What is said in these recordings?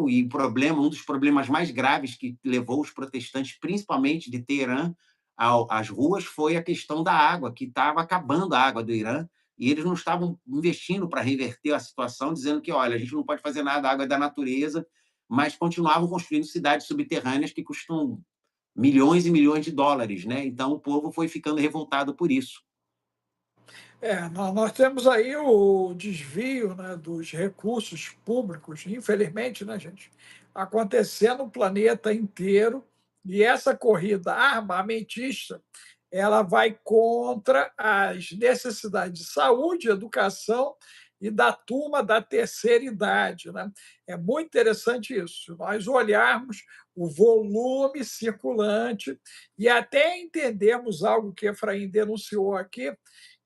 e um dos problemas mais graves que levou os protestantes, principalmente de Teherã, às ruas, foi a questão da água, que estava acabando a água do Irã, e eles não estavam investindo para reverter a situação, dizendo que, olha, a gente não pode fazer nada, a água é da natureza, mas continuavam construindo cidades subterrâneas que custam milhões e milhões de dólares, né? Então o povo foi ficando revoltado por isso. Nós temos aí o desvio, né, dos recursos públicos, infelizmente, né, gente, acontecendo no planeta inteiro, e essa corrida armamentista, ela vai contra as necessidades de saúde, educação e da turma da terceira idade, né? É muito interessante isso. Se nós olharmos o volume circulante e até entendermos algo que Efraim denunciou aqui,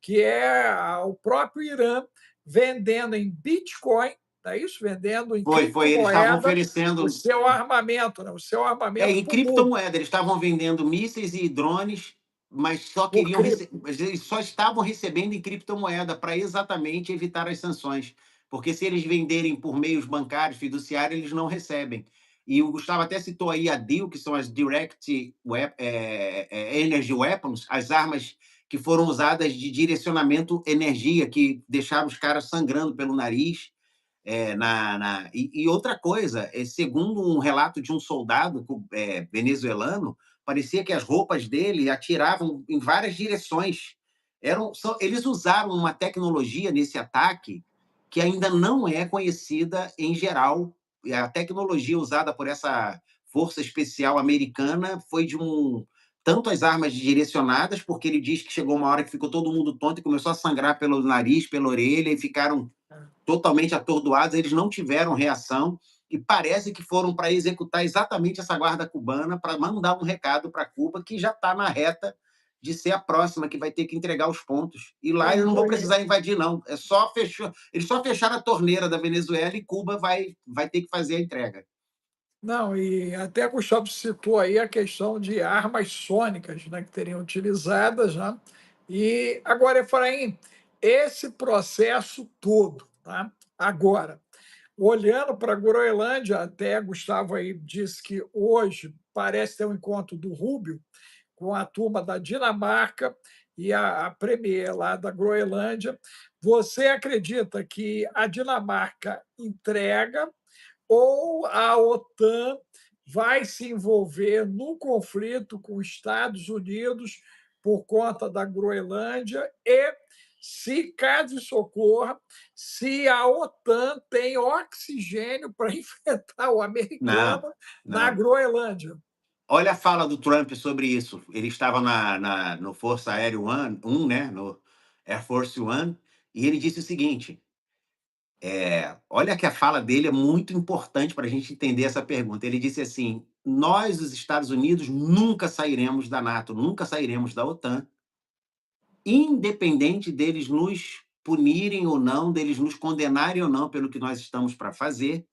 que é o próprio Irã vendendo em Bitcoin, não é isso? Vendendo em Eles estavam criptomoeda o oferecendo seu armamento, né? O seu armamento em para o mundo. criptomoeda, eles estavam vendendo mísseis e drones, Por cripto. mas eles só estavam recebendo em criptomoeda para exatamente evitar as sanções, porque se eles venderem por meios bancários, fiduciários, eles não recebem. E o Gustavo até citou aí a DIL, que são as Energy Weapons, as armas que foram usadas de direcionamento energia, que deixaram os caras sangrando pelo nariz. Outra coisa, segundo um relato de um soldado venezuelano, parecia que as roupas dele atiravam em várias direções. Eles usaram uma tecnologia nesse ataque que ainda não é conhecida em geral. A tecnologia usada por essa força especial americana foi tanto as armas direcionadas, porque ele diz que chegou uma hora que ficou todo mundo tonto e começou a sangrar pelo nariz, pela orelha, e ficaram totalmente atordoados, eles não tiveram reação e parece que foram para executar exatamente essa guarda cubana, para mandar um recado para Cuba, que já está na reta de ser a próxima, que vai ter que entregar os pontos. E lá eles não vão precisar invadir, não. Eles só fecharam a torneira da Venezuela e Cuba vai ter que fazer a entrega. Não, e até Gustavo citou aí a questão de armas sônicas, né, que teriam utilizadas, né? E agora, Efraim, esse processo todo, tá? Agora, olhando para a Groenlândia, até Gustavo aí disse que hoje parece ter um encontro do Rubio com a turma da Dinamarca e a premier lá da Groenlândia. Você acredita que a Dinamarca entrega ou a OTAN vai se envolver no conflito com os Estados Unidos por conta da Groenlândia e, se caso isso ocorra, se a OTAN tem oxigênio para enfrentar o Não, americano na não. Groenlândia? Olha a fala do Trump sobre isso. Ele estava no Força Aérea um, né, no Air Force One, e ele disse o seguinte: olha que a fala dele é muito importante para a gente entender essa pergunta. Ele disse assim: nós, os Estados Unidos, nunca sairemos da NATO, nunca sairemos da OTAN, independente deles nos punirem ou não, deles nos condenarem ou não pelo que nós estamos para fazer,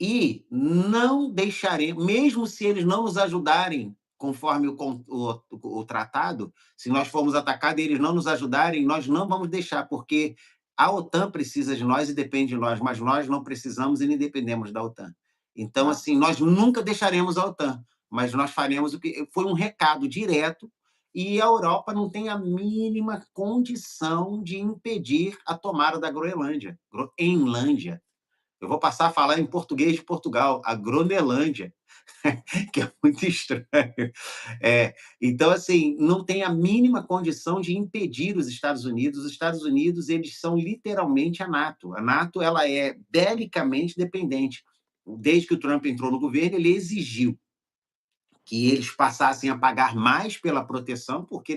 e não deixaremos, mesmo se eles não nos ajudarem, conforme o tratado, se nós formos atacados e eles não nos ajudarem, nós não vamos deixar, porque a OTAN precisa de nós e depende de nós, mas nós não precisamos e nem dependemos da OTAN. Então, Não. assim, nós nunca deixaremos a OTAN, mas nós faremos o que foi um recado direto, e a Europa não tem a mínima condição de impedir a tomada da Groenlândia, Groenlândia. Eu vou passar a falar em português de Portugal, a Gronelândia, que é muito estranho. Então, assim, não tem a mínima condição de impedir os Estados Unidos. Os Estados Unidos, eles são literalmente a NATO. A NATO, ela é belicamente dependente. Desde que o Trump entrou no governo, ele exigiu que eles passassem a pagar mais pela proteção, porque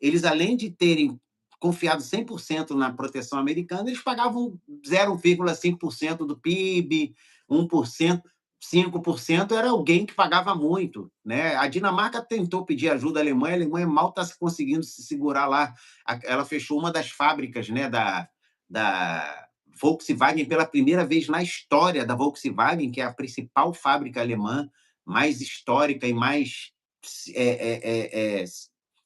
eles além de terem confiado 100% na proteção americana, eles pagavam 0,5% do PIB, 1%, 5% era alguém que pagava muito, né? A Dinamarca tentou pedir ajuda à Alemanha, a Alemanha mal está conseguindo se segurar lá. Ela fechou uma das fábricas, né, da Volkswagen pela primeira vez na história da Volkswagen, que é a principal fábrica alemã, mais histórica e mais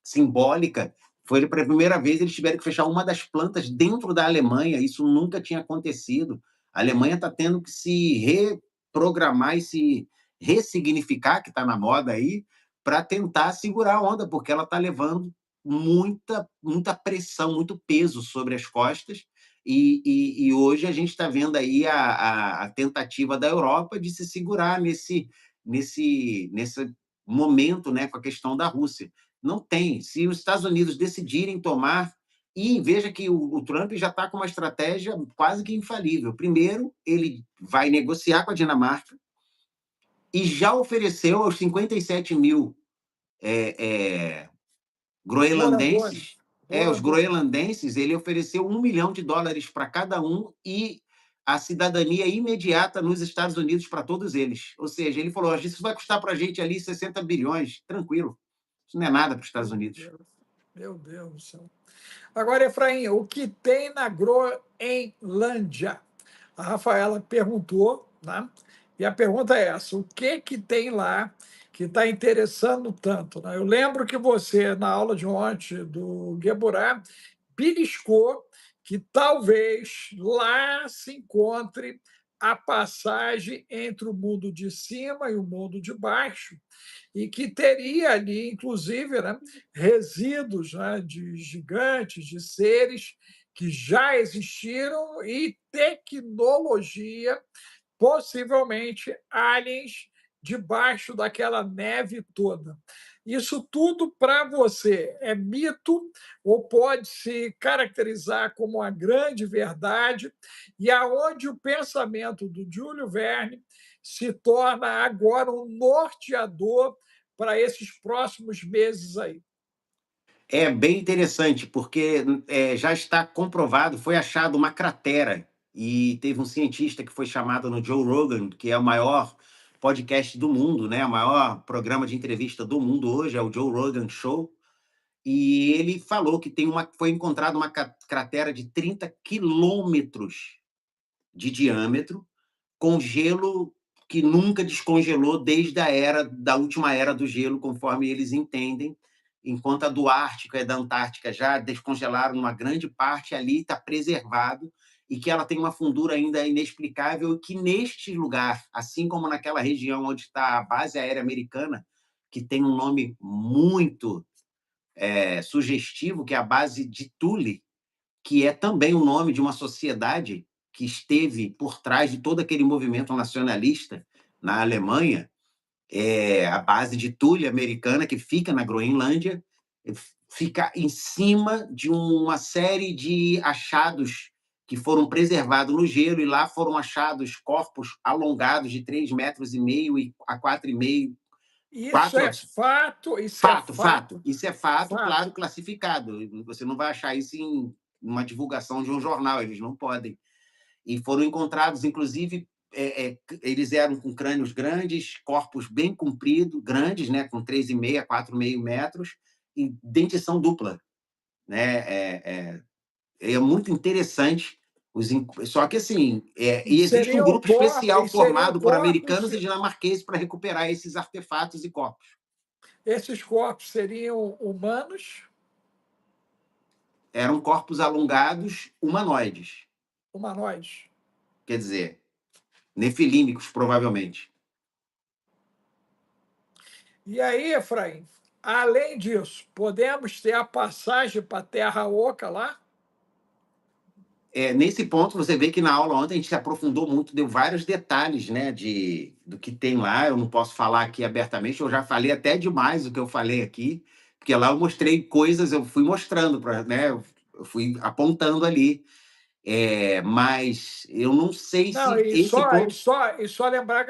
simbólica. Foi pela primeira vez eles tiveram que fechar uma das plantas dentro da Alemanha. Isso nunca tinha acontecido. A Alemanha está tendo que se reprogramar e se ressignificar, que está na moda aí, para tentar segurar a onda, porque ela está levando muita pressão, muito peso sobre as costas. E hoje a gente está vendo aí a tentativa da Europa de se segurar nesse momento, né, com a questão da Rússia. Não tem. Se os Estados Unidos decidirem tomar, e veja que o Trump já está com uma estratégia quase que infalível. Primeiro, ele vai negociar com a Dinamarca e já ofereceu aos 57 mil Moradores, groenlandenses, os moradores. groenlandenses, ele ofereceu US$ 1 milhão para cada um e a cidadania imediata nos Estados Unidos para todos eles. Ou seja, ele falou: isso vai custar para a gente ali 60 bilhões, tranquilo. Isso não é nada para os Estados Unidos. Meu Deus do céu. Agora, Efraim, o que tem na Groenlândia? A Rafaela perguntou, né? E a pergunta é essa: o que tem lá que está interessando tanto? Né? Eu lembro que você, na aula de ontem do Gueburá, beliscou que talvez lá se encontre a passagem entre o mundo de cima e o mundo de baixo, e que teria ali, inclusive, né, resíduos, né, de gigantes, de seres que já existiram e tecnologia, possivelmente aliens debaixo daquela neve toda. Isso tudo para você é mito ou pode se caracterizar como uma grande verdade, e aonde o pensamento do Júlio Verne se torna agora um norteador para esses próximos meses aí. É bem interessante, porque já está comprovado, foi achado uma cratera, e teve um cientista que foi chamado no Joe Rogan, que é o maior podcast do mundo, né? O maior programa de entrevista do mundo hoje, é o Joe Rogan Show, e ele falou que foi encontrada uma cratera de 30 quilômetros de diâmetro, com gelo que nunca descongelou desde da última era do gelo, conforme eles entendem, enquanto a do Ártico e da Antártica já descongelaram uma grande parte, ali está preservado, e que ela tem uma fundura ainda inexplicável, e que neste lugar, assim como naquela região onde está a base aérea americana, que tem um nome muito sugestivo, que é a base de Thule, que é também o nome de uma sociedade que esteve por trás de todo aquele movimento nacionalista na Alemanha, a base de Thule americana, que fica na Groenlândia, fica em cima de uma série de achados que foram preservados no gelo, e lá foram achados corpos alongados de 3,5 metros a 4,5. Isso Quatro. é fato, isso é Fato. fato, Isso é fato, fato. claro, classificado. Você não vai achar isso em uma divulgação de um jornal, eles não podem. E foram encontrados, inclusive, eles eram com crânios grandes, corpos bem compridos, grandes, né, com 3,5 a 4,5 metros, e dentição dupla. Né? É muito interessante. Só que, assim, e existe um grupo especial Seriam formado por corpos, americanos e dinamarqueses para recuperar esses artefatos e corpos. esses corpos seriam humanos? Eram corpos alongados humanoides. Humanoides. Quer dizer, nefilímicos, provavelmente. E aí, Efraim, além disso, podemos ter a passagem para a Terra Oca lá? Nesse ponto, você vê que na aula ontem a gente se aprofundou muito, deu vários detalhes, né, do que tem lá. Eu não posso falar aqui abertamente, eu já falei até demais o que eu falei aqui, porque lá eu mostrei coisas, eu fui mostrando, né, eu fui apontando ali. Mas eu não sei Não, se esse ponto. e só lembrar